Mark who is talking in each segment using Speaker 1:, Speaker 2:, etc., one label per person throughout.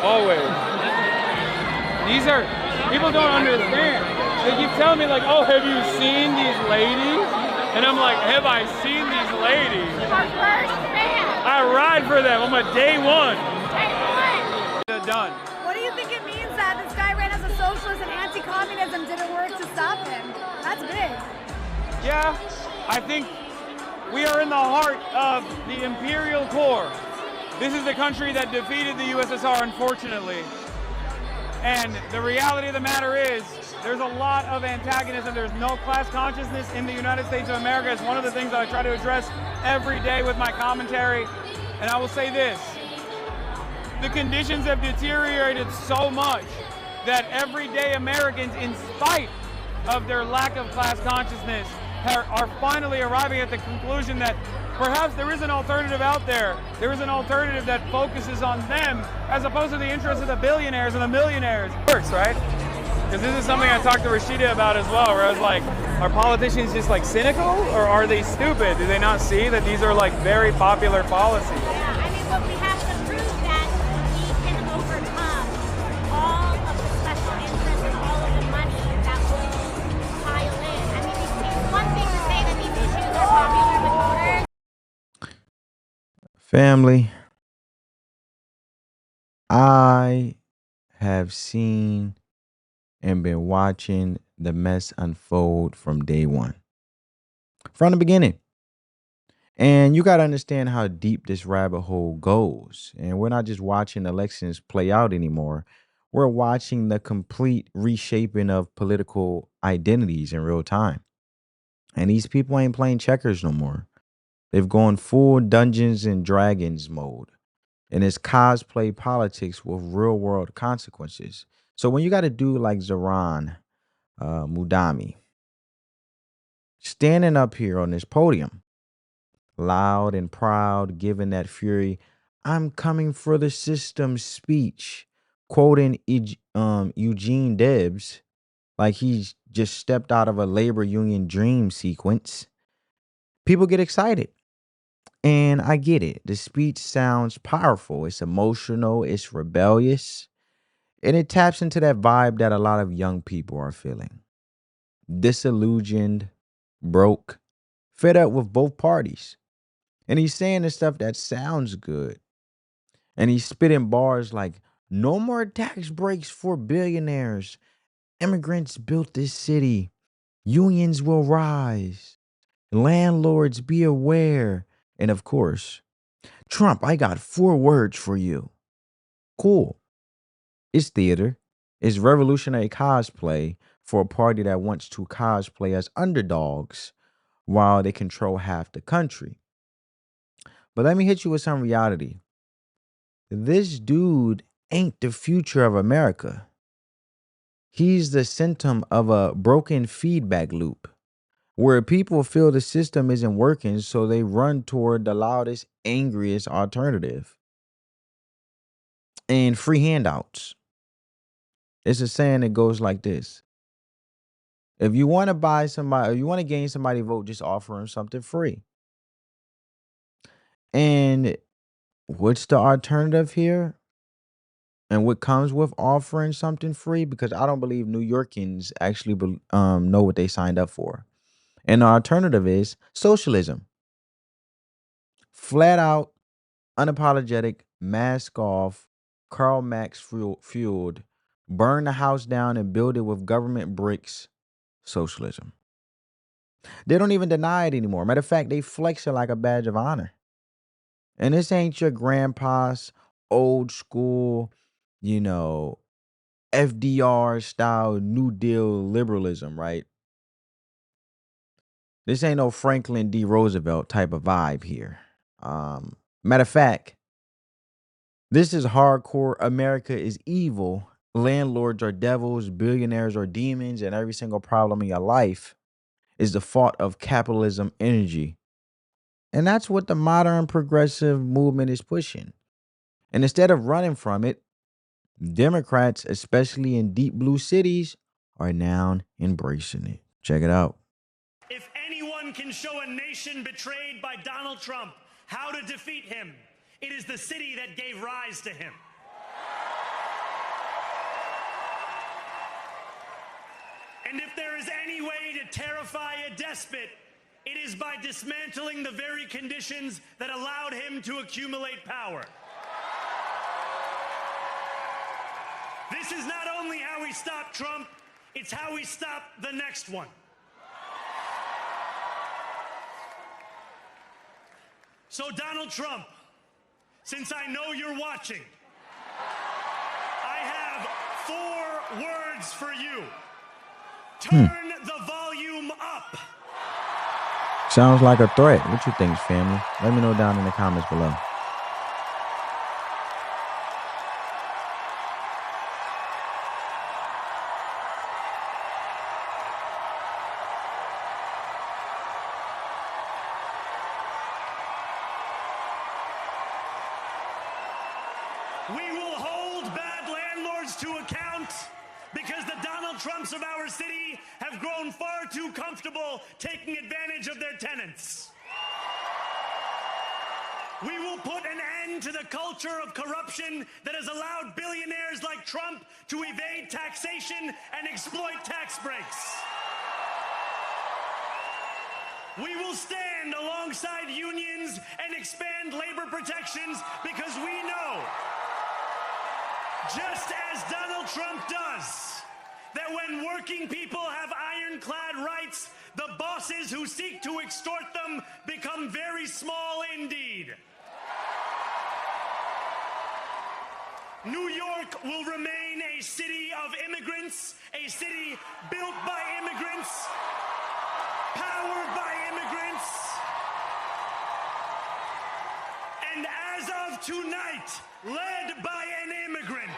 Speaker 1: always. These are, people don't understand. They keep telling me like, oh, have you seen these ladies? And I'm like, have I seen these ladies?
Speaker 2: Our first fan.
Speaker 1: I ride for them. I'm a day one.
Speaker 2: Day one.
Speaker 1: Done.
Speaker 2: What do you think it means that this guy ran as a socialist and anti-communism didn't work to stop him? That's big.
Speaker 1: Yeah, I think we are in the heart of the imperial core. This is the country that defeated the USSR, unfortunately. And the reality of the matter is, there's a lot of antagonism. There's no class consciousness in the United States of America. It's one of the things that I try to address every day with my commentary. And I will say this, the conditions have deteriorated so much that everyday Americans, in spite of their lack of class consciousness, are finally arriving at the conclusion that perhaps there is an alternative out there. There is an alternative that focuses on them as opposed to the interests of the billionaires and the millionaires. It works, right? Because this is something I talked to Rashida about as well, where I was like, are politicians just like cynical or are they stupid? Do they not see that these are like very popular policies?
Speaker 2: Yeah, I mean, but we have to prove that we can overcome all of the special interests and all of the money that will pile in. I mean, it's one thing to say that these issues are popular with voters.
Speaker 3: Family, I have seen and been watching the mess unfold from day one, from the beginning. And you got to understand how deep this rabbit hole goes. And we're not just watching elections play out anymore. We're watching the complete reshaping of political identities in real time. And these people ain't playing checkers no more. They've gone full Dungeons and Dragons mode. And it's cosplay politics with real world consequences. So when you got a dude like Zoran Mamdani standing up here on this podium, loud and proud, giving that fury, I'm coming for the system speech, quoting Eugene Debs like he's just stepped out of a labor union dream sequence, people get excited. And I get it. The speech sounds powerful. It's emotional. It's rebellious. And it taps into that vibe that a lot of young people are feeling. Disillusioned, broke, fed up with both parties. And he's saying the stuff that sounds good. And he's spitting bars like, no more tax breaks for billionaires. Immigrants built this city. Unions will rise. Landlords be aware. And of course, Trump, I got 4 words for you. Cool. It's theater. It's revolutionary cosplay for a party that wants to cosplay as underdogs while they control half the country. But let me hit you with some reality. This dude ain't the future of America. He's the symptom of a broken feedback loop where people feel the system isn't working, so they run toward the loudest, angriest alternative and free handouts. It's a saying that goes like this. If you want to buy somebody, or you want to gain somebody vote, just offer them something free. And what's the alternative here? And what comes with offering something free? Because I don't believe New Yorkers actually know what they signed up for. And the alternative is socialism. Flat out, unapologetic, mask off, Karl Marx fueled, burn the house down and build it with government bricks, socialism. They don't even deny it anymore. Matter of fact, they flex it like a badge of honor. And this ain't your grandpa's old school, FDR style New Deal liberalism, right? This ain't no Franklin D. Roosevelt type of vibe here. Matter of fact, this is hardcore America is evil. Landlords are devils, billionaires are demons, and every single problem in your life is the fault of capitalism energy. And that's what the modern progressive movement is pushing. And instead of running from it, Democrats, especially in deep blue cities, are now embracing it. Check it out.
Speaker 4: If anyone can show a nation betrayed by Donald Trump how to defeat him, it is the city that gave rise to him. And if there is any way to terrify a despot, it is by dismantling the very conditions that allowed him to accumulate power. This is not only how we stop Trump, it's how we stop the next one. So Donald Trump, since I know you're watching, I have 4 words for you. Turn the volume up.
Speaker 3: Sounds like a threat. What you think, family? Let me know down in the comments below.
Speaker 4: We will hold bad landlords to account because the Donald Trumps of our city have grown far too comfortable taking advantage of their tenants. We will put an end to the culture of corruption that has allowed billionaires like Trump to evade taxation and exploit tax breaks. We will stand alongside unions and expand labor protections because we know, just as Donald Trump does, that when working people have ironclad rights, the bosses who seek to extort them become very small indeed. New York will remain a city of immigrants, a city built by immigrants, powered by immigrants, and as of tonight, led by an immigrant.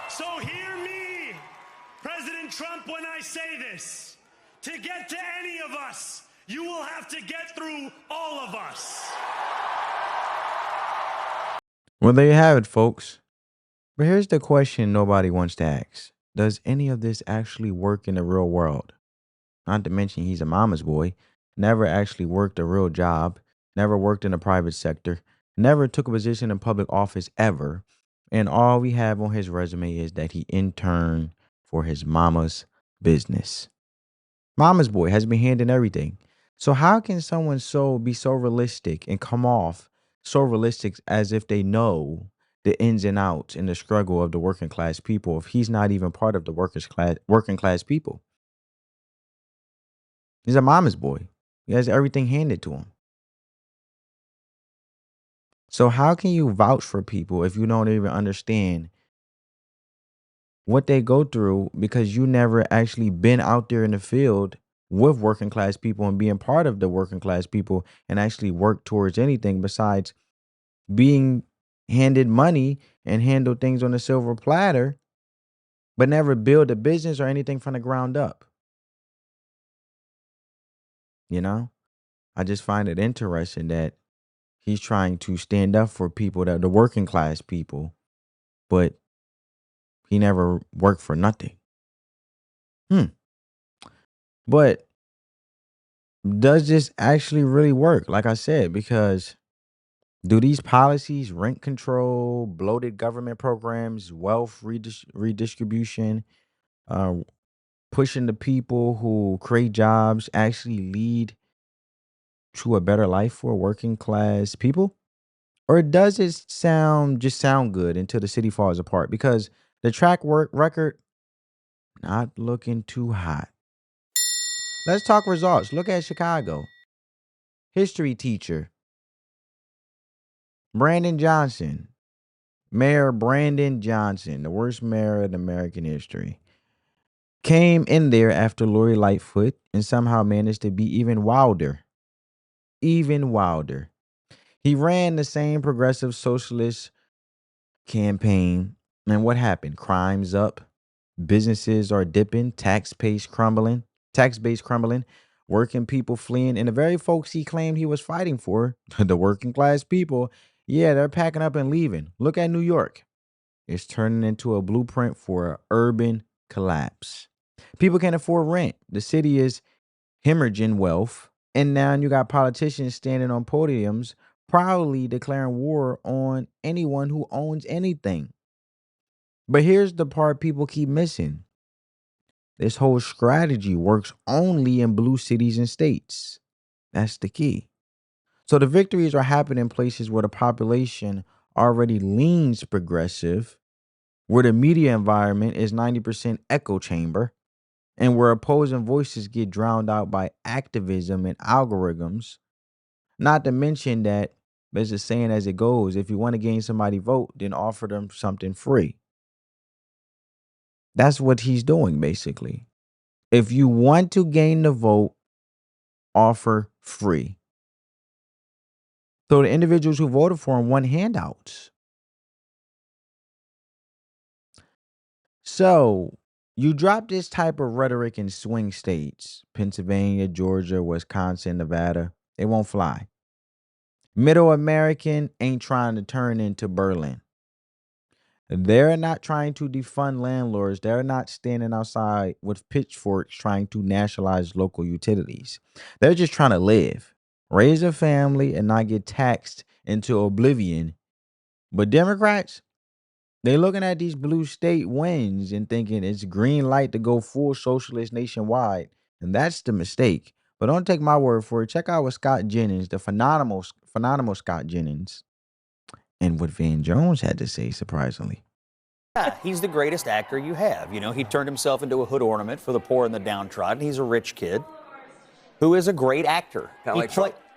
Speaker 4: So hear me, President Trump, when I say this. To get to any of us, you will have to get through all of us.
Speaker 3: Well, there you have it, folks. But here's the question nobody wants to ask. Does any of this actually work in the real world? Not to mention he's a mama's boy, never actually worked a real job, never worked in the private sector, never took a position in public office ever. And all we have on his resume is that he interned for his mama's business. Mama's boy has been handing everything. So how can someone be so realistic and come off so realistic as if they know the ins and outs and the struggle of the working class people if he's not even part of the working class people? He's a mama's boy. He has everything handed to him. So how can you vouch for people if you don't even understand what they go through because you never actually been out there in the field with working class people and being part of the working class people and actually work towards anything besides being handed money and handle things on a silver platter, but never build a business or anything from the ground up? You know, I just find it interesting that he's trying to stand up for people, that the working class people, but he never worked for nothing. But does this actually really work? Like I said, because do these policies, rent control, bloated government programs, wealth redistribution, pushing the people who create jobs actually lead to a better life for working class people? Or does it sound good until the city falls apart? Because the track record, not looking too hot. Let's talk results. Look at Chicago. History teacher Brandon Johnson. Mayor Brandon Johnson, the worst mayor in American history, came in there after Lori Lightfoot and somehow managed to be even wilder. Even wilder. He ran the same progressive socialist campaign. And what happened? Crime's up. Businesses are dipping. Tax base crumbling. Working people fleeing. And the very folks he claimed he was fighting for, the working class people, yeah, they're packing up and leaving. Look at New York. It's turning into a blueprint for an urban collapse. People can't afford rent. The city is hemorrhaging wealth. And now you got politicians standing on podiums proudly declaring war on anyone who owns anything. But here's the part people keep missing. This whole strategy works only in blue cities and states. That's the key. So the victories are happening in places where the population already leans progressive, where the media environment is 90% echo chamber, and where opposing voices get drowned out by activism and algorithms. Not to mention that, there's a saying as it goes, if you want to gain somebody vote, then offer them something free. That's what he's doing, basically. If you want to gain the vote, offer free. So the individuals who voted for him want handouts. So you drop this type of rhetoric in swing states, Pennsylvania, Georgia, Wisconsin, Nevada, it won't fly. Middle American ain't trying to turn into Berlin. They're not trying to defund landlords. They're not standing outside with pitchforks trying to nationalize local utilities. They're just trying to live, raise a family, and not get taxed into oblivion. But Democrats, they looking at these blue state wins and thinking it's green light to go full socialist nationwide. And that's the mistake. But don't take my word for it. Check out what Scott Jennings, the phenomenal Scott Jennings, and what Van Jones had to say, surprisingly.
Speaker 5: Yeah, he's the greatest actor you have. You know, he turned himself into a hood ornament for the poor and the downtrodden. He's a rich kid who is a great actor.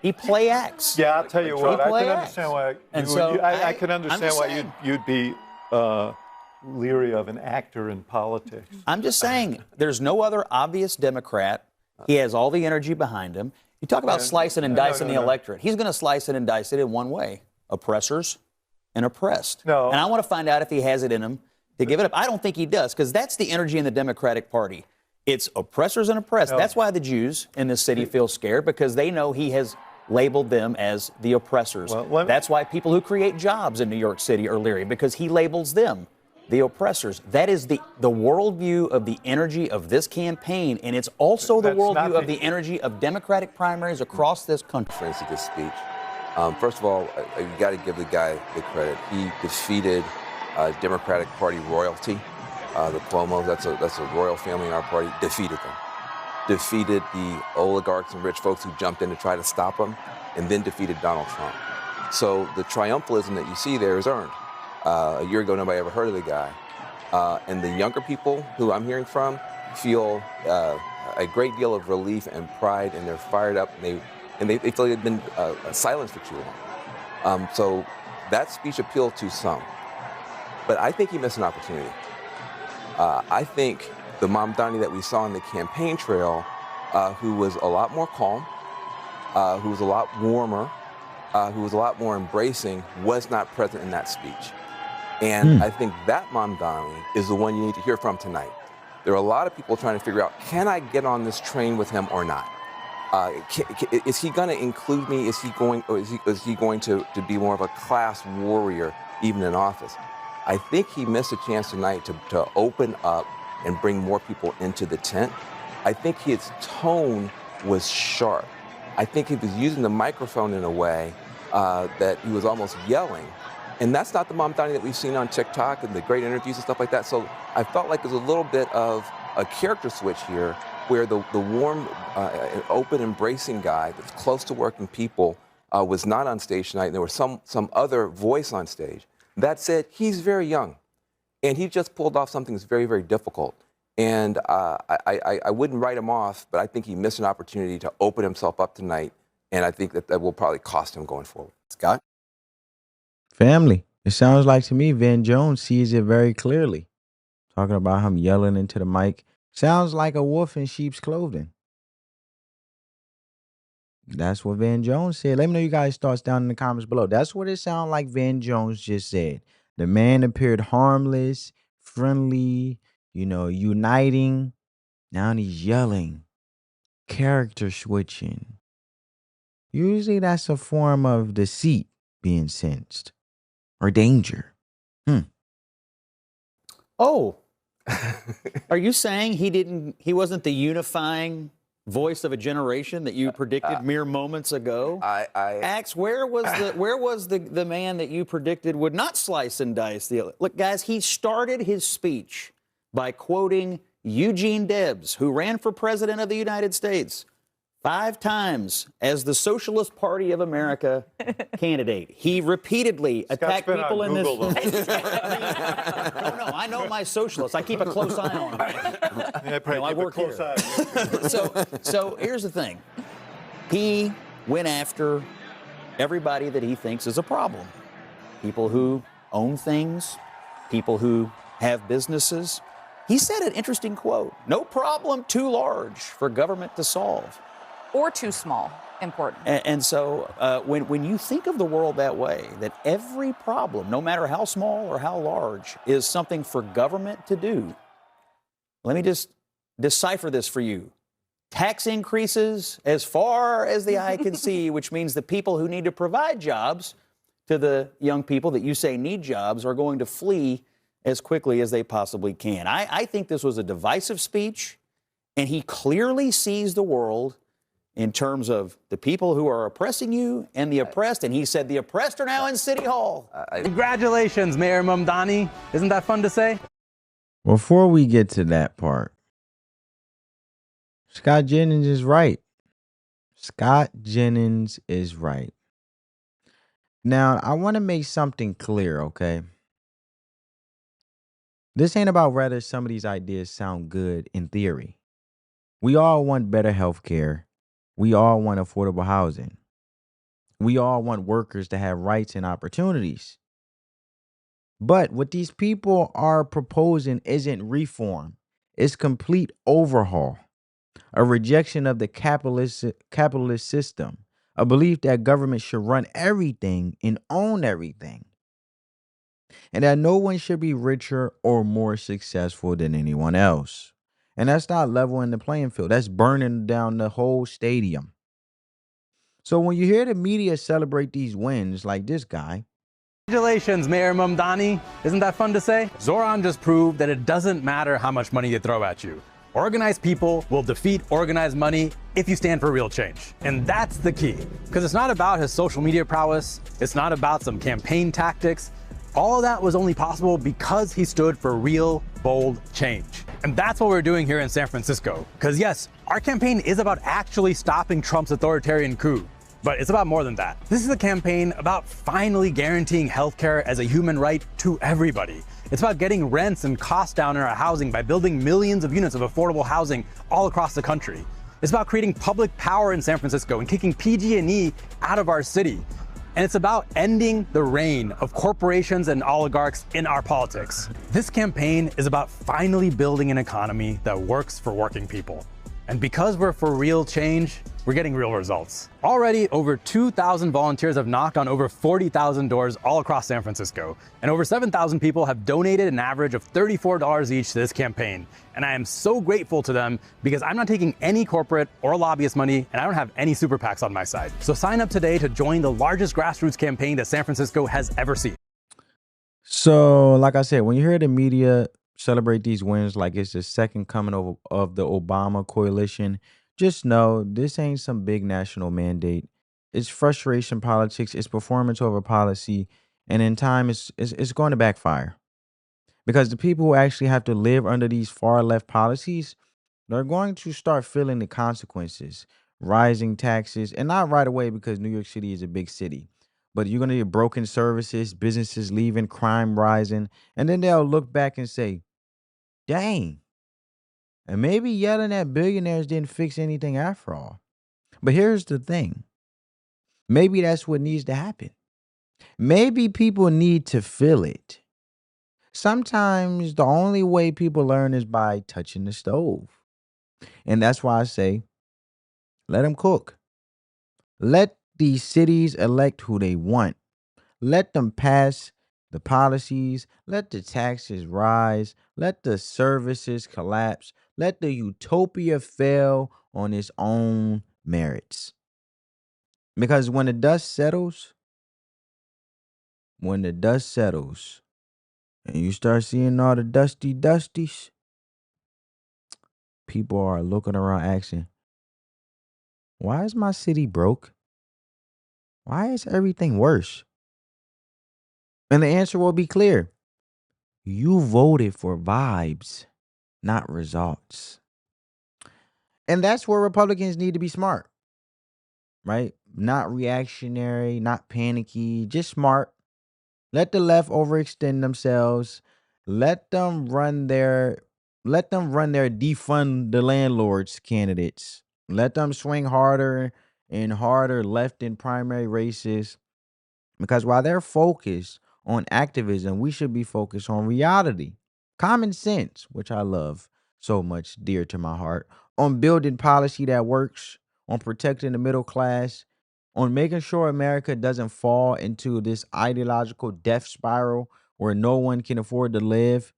Speaker 5: He play acts.
Speaker 6: Yeah, I'll tell you what. I can understand why. I can
Speaker 5: I'm
Speaker 6: understand
Speaker 5: just
Speaker 6: why
Speaker 5: saying.
Speaker 6: you'd be leery of an actor in politics.
Speaker 5: I'm just saying, there's no other obvious Democrat. He has all the energy behind him. You talk about slicing and dicing the electorate. He's going to slice it and dice it in one way: oppressors and oppressed.
Speaker 6: No.
Speaker 5: And I want to find out if he has it in him to give it up. I don't think he does, because that's the energy in the Democratic Party. It's oppressors and oppressed.
Speaker 6: No.
Speaker 5: That's why the Jews in this city feel scared, because they know he has labeled them as the oppressors.
Speaker 6: Well,
Speaker 5: That's why people who create jobs in New York City are leery, because he labels them the oppressors. That is the worldview of the energy of this campaign, and it's also the
Speaker 6: That's not
Speaker 5: worldview of
Speaker 6: the-
Speaker 5: the energy of Democratic primaries across this country.
Speaker 7: Friends of this speech. First of all, you got to give the guy the credit. He defeated Democratic Party royalty, the Cuomo. That's a royal family in our party. Defeated them. Defeated the oligarchs and rich folks who jumped in to try to stop him, and then defeated Donald Trump. So the triumphalism that you see there is earned. A year ago, nobody ever heard of the guy. And the younger people who I'm hearing from feel a great deal of relief and pride, and they're fired up, and they feel they've been silenced for too long. So that speech appealed to some. But I think he missed an opportunity. I think the Mamdani that we saw on the campaign trail, who was a lot more calm, who was a lot warmer, who was a lot more embracing, was not present in that speech. And I think that Mamdani is the one you need to hear from tonight. There are a lot of people trying to figure out, can I get on this train with him or not? Is he going to include me? Is he going to be more of a class warrior, even in office? I think he missed a chance tonight to open up and bring more people into the tent. I think his tone was sharp. I think he was using the microphone in a way that he was almost yelling. And that's not the Mamdani that we've seen on TikTok and the great interviews and stuff like that. So I felt like there's a little bit of a character switch here, where the warm, open, embracing guy that's close to working people was not on stage tonight. And there was some other voice on stage. That said, he's very young, and he just pulled off something that's very, very difficult. And I wouldn't write him off, but I think he missed an opportunity to open himself up tonight, and I think that will probably cost him going forward. Scott?
Speaker 3: Family. It sounds like to me Van Jones sees it very clearly. Talking about him yelling into the mic. Sounds like a wolf in sheep's clothing. That's what Van Jones said. Let me know your guys' thoughts down in the comments below. That's what it sounded like Van Jones just said. The man appeared harmless, friendly, uniting. Now he's yelling, character switching. Usually that's a form of deceit being sensed or danger.
Speaker 5: Oh, are you saying he wasn't the unifying voice of a generation that you predicted mere moments ago? Axe, where was the man that you predicted would not slice and dice the? Look, guys, he started his speech by quoting Eugene Debs, who ran for president of the United States 5 times as the Socialist Party of America candidate. He repeatedly attacked people in this. No, I know my socialists. I keep a close eye on them.
Speaker 6: Yeah,
Speaker 5: I work here. So here's the thing. He went after everybody that he thinks is a problem. People who own things, people who have businesses. He said an interesting quote: "No problem too large for government to solve."
Speaker 8: Or too small, important.
Speaker 5: And so when you think of the world that way, that every problem, no matter how small or how large, is something for government to do, let me just decipher this for you. Tax increases as far as the eye can see, which means the people who need to provide jobs to the young people that you say need jobs are going to flee as quickly as they possibly can. I think this was a divisive speech, and he clearly sees the world in terms of the people who are oppressing you and the oppressed. And he said the oppressed are now in City Hall.
Speaker 9: Congratulations, Mayor Mamdani. Isn't that fun to say?
Speaker 3: Before we get to that part, Scott Jennings is right. Scott Jennings is right. Now, I want to make something clear, okay? This ain't about whether some of these ideas sound good in theory. We all want better health care. We all want affordable housing. We all want workers to have rights and opportunities. But what these people are proposing isn't reform. It's complete overhaul, a rejection of the capitalist system, a belief that government should run everything and own everything, and that no one should be richer or more successful than anyone else. And that's not leveling the playing field. That's burning down the whole stadium. So when you hear the media celebrate these wins like this guy.
Speaker 9: Congratulations, Mayor Mamdani. Isn't that fun to say? Zoran just proved that it doesn't matter how much money they throw at you. Organized people will defeat organized money if you stand for real change. And that's the key. Because it's not about his social media prowess. It's not about some campaign tactics. All of that was only possible because he stood for real, bold change. And that's what we're doing here in San Francisco. Because yes, our campaign is about actually stopping Trump's authoritarian coup. But it's about more than that. This is a campaign about finally guaranteeing healthcare as a human right to everybody. It's about getting rents and costs down in our housing by building millions of units of affordable housing all across the country. It's about creating public power in San Francisco and kicking PG&E out of our city. And it's about ending the reign of corporations and oligarchs in our politics. This campaign is about finally building an economy that works for working people. And because we're for real change, we're getting real results. Already, over 2,000 volunteers have knocked on over 40,000 doors all across San Francisco. And over 7,000 people have donated an average of $34 each to this campaign. And I am so grateful to them because I'm not taking any corporate or lobbyist money, and I don't have any super PACs on my side. So sign up today to join the largest grassroots campaign that San Francisco has ever seen.
Speaker 3: So, like I said, when you hear the media celebrate these wins like it's the second coming of the Obama coalition, just know this ain't some big national mandate. It's frustration politics. It's performance over policy. And in time, it's going to backfire. Because the people who actually have to live under these far left policies, they're going to start feeling the consequences. Rising taxes, and not right away because New York City is a big city. But you're going to get broken services, businesses leaving, crime rising. And then they'll look back and say, dang. And maybe yelling at billionaires didn't fix anything after all. But here's the thing. Maybe that's what needs to happen. Maybe people need to feel it. Sometimes the only way people learn is by touching the stove. And that's why I say, let them cook. Let these cities elect who they want. Let them pass the policies. Let the taxes rise. Let the services collapse. Let the utopia fail on its own merits. Because when the dust settles, and you start seeing all the dusties, people are looking around asking, Why is my city broke? Why is everything worse? And the answer will be clear. You voted for vibes, not results. And that's where Republicans need to be smart, right? Not reactionary, not panicky, just smart. Let the left overextend themselves. Let them run their defund the landlords candidates. Let them swing harder and harder left in primary races. Because while they're focused on activism, we should be focused on reality. Common sense, which I love so much, dear to my heart, on building policy that works, on protecting the middle class, on making sure America doesn't fall into this ideological death spiral where no one can afford to live,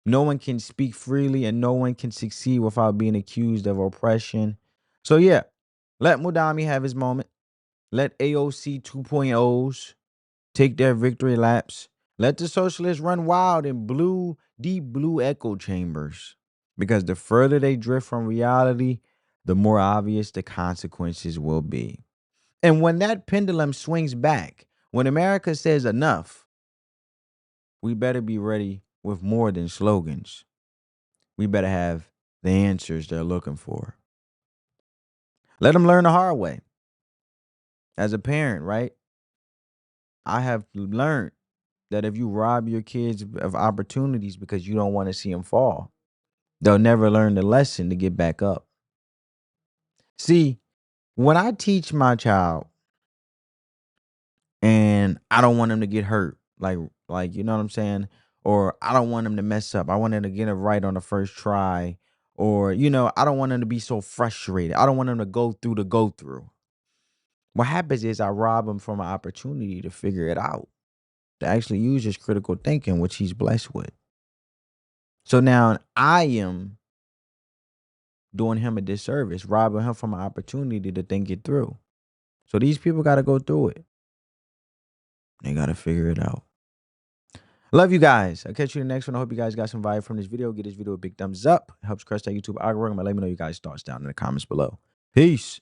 Speaker 3: no one can speak freely, and no one can succeed without being accused of oppression. So, yeah, let Mudami have his moment. Let AOC 2.0s take their victory laps. Let the socialists run wild in deep blue echo chambers. Because the further they drift from reality, the more obvious the consequences will be. And when that pendulum swings back, when America says enough, we better be ready with more than slogans. We better have the answers they're looking for. Let them learn the hard way. As a parent, right? I have learned that if you rob your kids of opportunities because you don't want to see them fall, they'll never learn the lesson to get back up. See, when I teach my child and I don't want them to get hurt, like you know what I'm saying? Or I don't want them to mess up. I want them to get it right on the first try. Or, I don't want them to be so frustrated. I don't want them to go through the go through. What happens is I rob him from an opportunity to figure it out, to actually use his critical thinking, which he's blessed with. So now I am doing him a disservice, robbing him from an opportunity to think it through. So these people got to go through it. They got to figure it out. Love you guys. I'll catch you in the next one. I hope you guys got some value from this video. Give this video a big thumbs up. It helps crush that YouTube algorithm. And let me know your guys' thoughts down in the comments below. Peace.